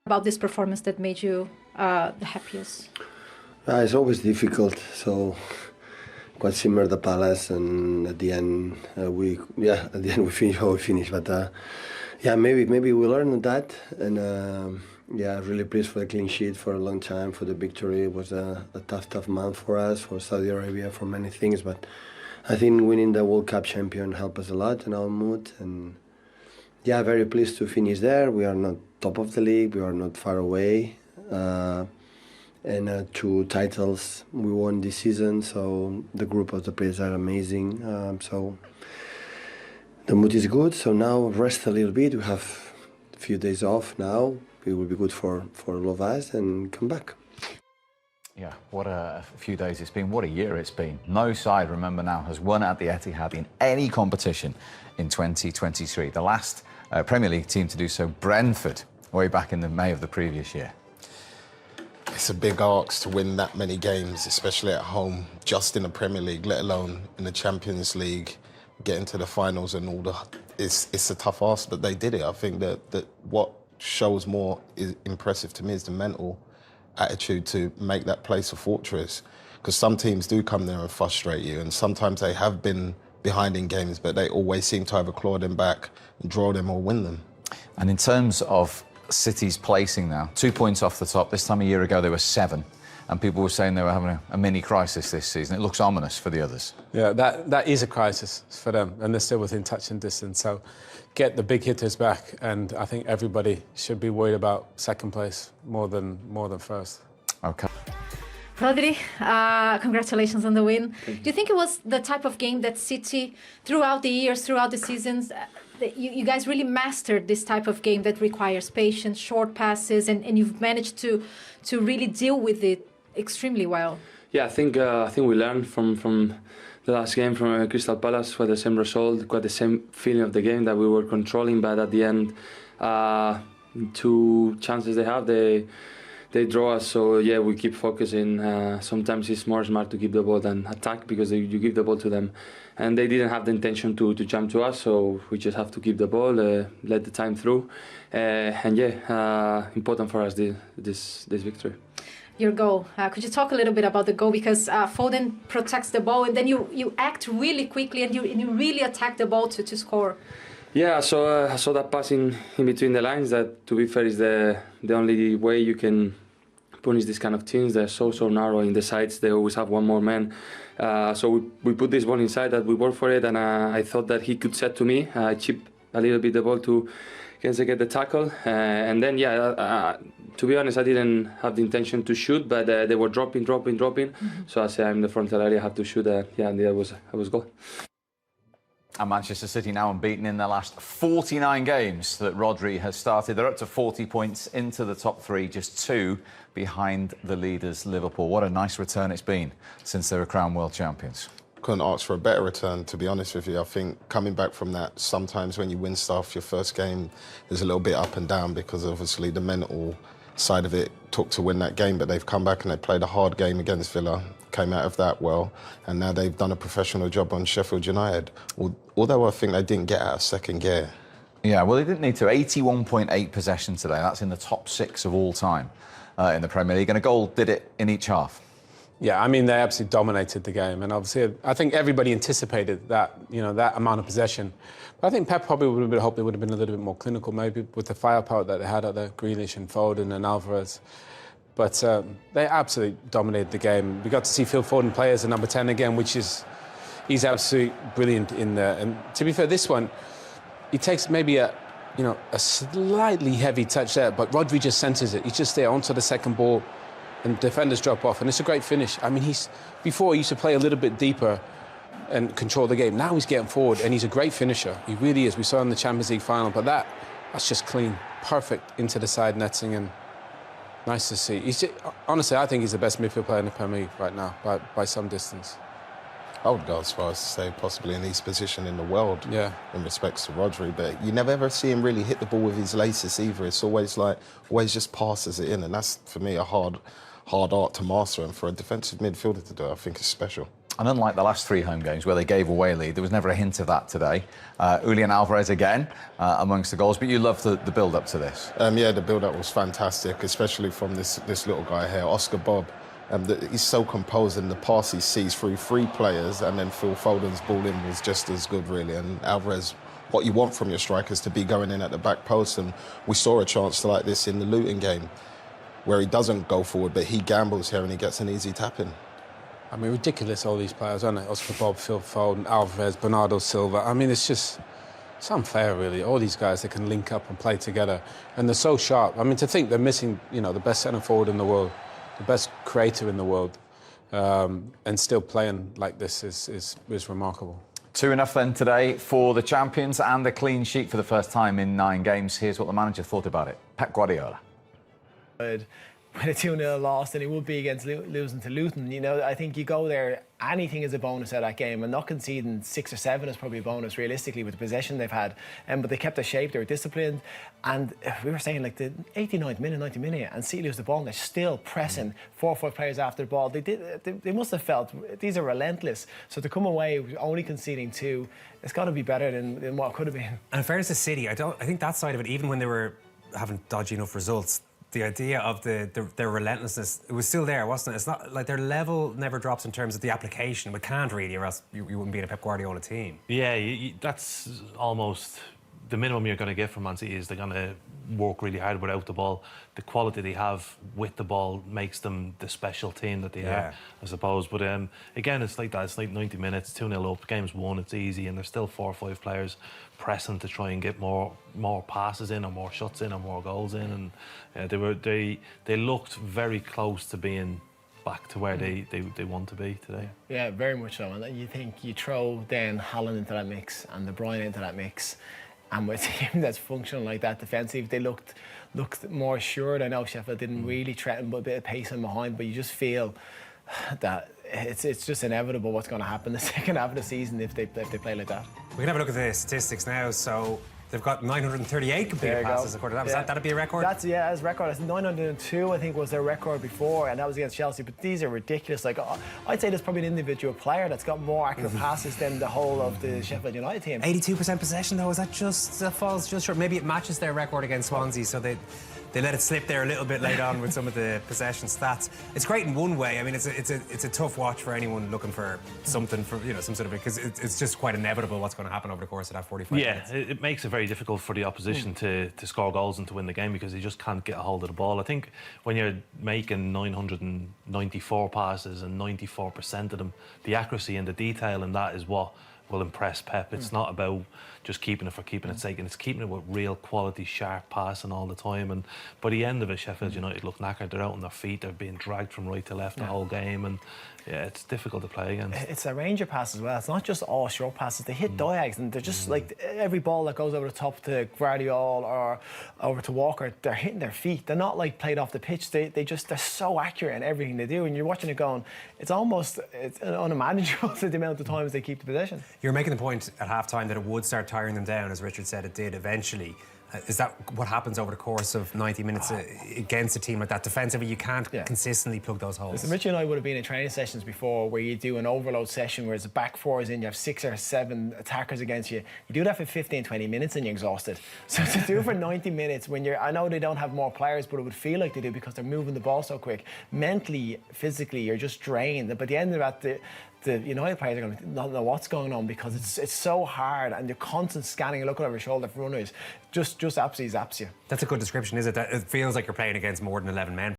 about this performance that made you the happiest? It's always difficult. So quite similar to Palace, and at the end we finish how we finish. But maybe we learned that, and really pleased for the clean sheet for a long time, for the victory. It was a tough month for us, for Saudi Arabia, for many things. But I think winning the World Cup champion helped us a lot in our mood, and very pleased to finish there. We are not top of the league. We are not far away. And 2 titles we won this season, so the group of the players are amazing. So the mood is good. So now rest a little bit. We have a few days off now. It will be good for all of us, and come back. Yeah, what a few days it's been. What a year it's been. No side, remember now, has won at the Etihad in any competition in 2023. The last Premier League team to do so, Brentford, way back in the May of the previous year. It's a big ask to win that many games, especially at home, just in the Premier League, let alone in the Champions League, getting to the finals and all the... It's a tough ask, but they did it. I think that what shows more impressive to me is the mental attitude to make that place a fortress. Because some teams do come there and frustrate you, and sometimes they have been behind in games, but they always seem to either claw them back, draw them or win them. And in terms of City's placing now, 2 points off the top. This time a year ago they were 7, and people were saying they were having a mini crisis this season. It looks ominous for the others. Yeah, that is a crisis for them, and they're still within touching distance. So get the big hitters back, and I think everybody should be worried about second place more than first. Okay. Rodri, congratulations on the win. Do you think it was the type of game that City, throughout the years, throughout the seasons, you guys really mastered this type of game that requires patience, short passes, and you've managed to really deal with it extremely well? Yeah, I think we learned from the last game from Crystal Palace for the same result, got the same feeling of the game that we were controlling, but at the end, 2 chances they have, they draw us. So yeah, we keep focusing. Sometimes it's more smart to keep the ball than attack, because you give the ball to them, and they didn't have the intention to jump to us. So we just have to keep the ball, let the time through, and important for us this victory. Your goal. Could you talk a little bit about the goal? Because Foden protects the ball, and then you act really quickly, and you really attack the ball to score. Yeah, I saw that pass in between the lines. That, to be fair, is the only way you can punish these kind of teams. They're so narrow in the sides. They always have one more man. So we put this ball inside, that we worked for it, and I thought that he could set to me. I chipped a little bit the ball to get the tackle, and then to be honest, I didn't have the intention to shoot, but they were dropping. Mm-hmm. So I said, I'm in the frontal area, I have to shoot. And that was goal. And Manchester City now unbeaten in their last 49 games that Rodri has started. They're up to 40 points into the top 3, just 2 behind the leaders, Liverpool. What a nice return it's been since they were crowned world champions. Couldn't ask for a better return, to be honest with you. I think coming back from that, sometimes when you win stuff, your first game is a little bit up and down, because obviously the mental side of it took to win that game, but they've come back and they played a hard game against Villa, came out of that well, and now they've done a professional job on Sheffield United, although I think they didn't get out of second gear. Yeah, well, they didn't need to. 81.8 possession today. That's in the top 6 of all time in the Premier League, and a goal did it in each half. Yeah, I mean, they absolutely dominated the game, and obviously I think everybody anticipated that, that amount of possession. But I think Pep probably would have hoped they would have been a little bit more clinical, maybe, with the firepower that they had out there, Grealish and Foden and Alvarez. But they absolutely dominated the game. We got to see Phil Foden play as a number 10 again, he's absolutely brilliant in there. And to be fair, this one, he takes maybe a slightly heavy touch there, but Rodri just centres it. He's just there onto the second ball, and defenders drop off, and it's a great finish. I mean, before he used to play a little bit deeper and control the game. Now he's getting forward, and he's a great finisher. He really is. We saw him in the Champions League final, but that's just clean, perfect into the side netting, and nice to see. Honestly, I think he's the best midfield player in the Premier League right now, by some distance. I would go as far as to say possibly in his position in the world, in respects to Rodri, but you never ever see him really hit the ball with his laces either. It's always just passes it in, and that's, for me, a hard art to master, and for a defensive midfielder to do it, I think is special. And unlike the last 3 home games where they gave away a lead, there was never a hint of that today. Julian Alvarez again amongst the goals, but you love the build-up to this. Yeah, the build-up was fantastic, especially from this little guy here, Oscar Bob. He's so composed, and the pass he sees through 3 players, and then Phil Foden's ball in was just as good, really. And Alvarez, what you want from your strikers to be going in at the back post, and we saw a chance like this in the Luton game, where he doesn't go forward, but he gambles here and he gets an easy tap in. I mean, ridiculous, all these players, aren't they? Oscar Bob, Phil Foden, Alvarez, Bernardo Silva. I mean, it's unfair, really. All these guys, they can link up and play together. And they're so sharp. I mean, to think they're missing, the best centre-forward in the world, the best creator in the world, and still playing like this is remarkable. 2-0 then today for the champions, and a clean sheet for the first time in 9 games. Here's what the manager thought about it. Pep Guadiola. With a 2-0 loss, and it would be against losing to Luton. I think you go there, anything is a bonus out of that game, and not conceding 6 or 7 is probably a bonus realistically with the possession they've had. But they kept their shape, they were disciplined, and we were saying like the 89th minute, 90th minute, and City lose the ball, and they're still pressing 4 or 5 players after the ball. They must have felt these are relentless. So to come away only conceding 2, it's got to be better than what it could have been. And in fairness to City, I think that side of it, even when they were having dodgy enough results, the idea of their relentlessness, it was still there, wasn't it? It's not like their level never drops in terms of the application, but can't really, or else you wouldn't be in a Pep Guardiola team. Yeah, that's almost the minimum you're going to get from Man City. Is they're going to work really hard without the ball. The quality they have with the ball makes them the special team that they are, I suppose. But again, it's like that. It's like 90 minutes, 2-0 up, game's won, it's easy, and there's still 4 or 5 players pressing to try and get more passes in, or more shots in, or more goals in. And they looked very close to being back to where they want to be today. Yeah, very much so. And you think you throw then Haaland into that mix and De Bruyne into that mix, and with a team that's functional like that defensive, they looked more assured. I know Sheffield didn't really threaten, but a bit of pace in behind, but you just feel that it's just inevitable what's going to happen the second half of the season if they play like that. We can have a look at the statistics now. So they've got 938 completed passes according to that. That'd be a record? That's a record. That's 902, I think, was their record before, and that was against Chelsea. But these are ridiculous. Like, I'd say there's probably an individual player that's got more accurate passes than the whole of the Sheffield United team. 82% possession, though. Is that falls just short? Maybe it matches their record against Swansea, so they let it slip there a little bit late on with some of the possession stats. It's great in one way. I mean, it's a tough watch for anyone looking for something, for some sort of, because it's just quite inevitable what's going to happen over the course of that 45 minutes. Yeah, it makes it very difficult for the opposition to score goals and to win the game, because they just can't get a hold of the ball. I think when you're making 994 passes and 94% of them, the accuracy and the detail in that is what will impress Pep. It's not about just keeping it for keeping its sake, and it's keeping it with real quality, sharp passing all the time. And by the end of it, Sheffield United look knackered. They're out on their feet. They're being dragged from right to left the whole game, and yeah, it's difficult to play against. It's a range of passes as well. It's not just all short passes. They hit diags, and they're just like every ball that goes over the top to Guardiola or over to Walker, they're hitting their feet. They're not like played off the pitch. They're so accurate in everything they do, and you're watching it going, it's unimaginable the amount of times they keep the possession. You're making the point at half-time that it would start tiring them down, as Richard said it did eventually. Is that what happens over the course of 90 minutes against a team like that? Defensively, you can't consistently plug those holes. Listen, Richard and I would have been in training sessions before where you do an overload session where the back 4 is in, you have 6 or 7 attackers against you. You do that for 15, 20 minutes and you're exhausted. So to do it for 90 minutes when I know they don't have more players, but it would feel like they do because they're moving the ball so quick. Mentally, physically, you're just drained. But at the end of that, the United players are going to not know what's going on because it's so hard, and you're constant scanning and looking over your shoulder for runners. Just absolutely zaps you. That's a good description, is it? That it feels like you're playing against more than 11 men.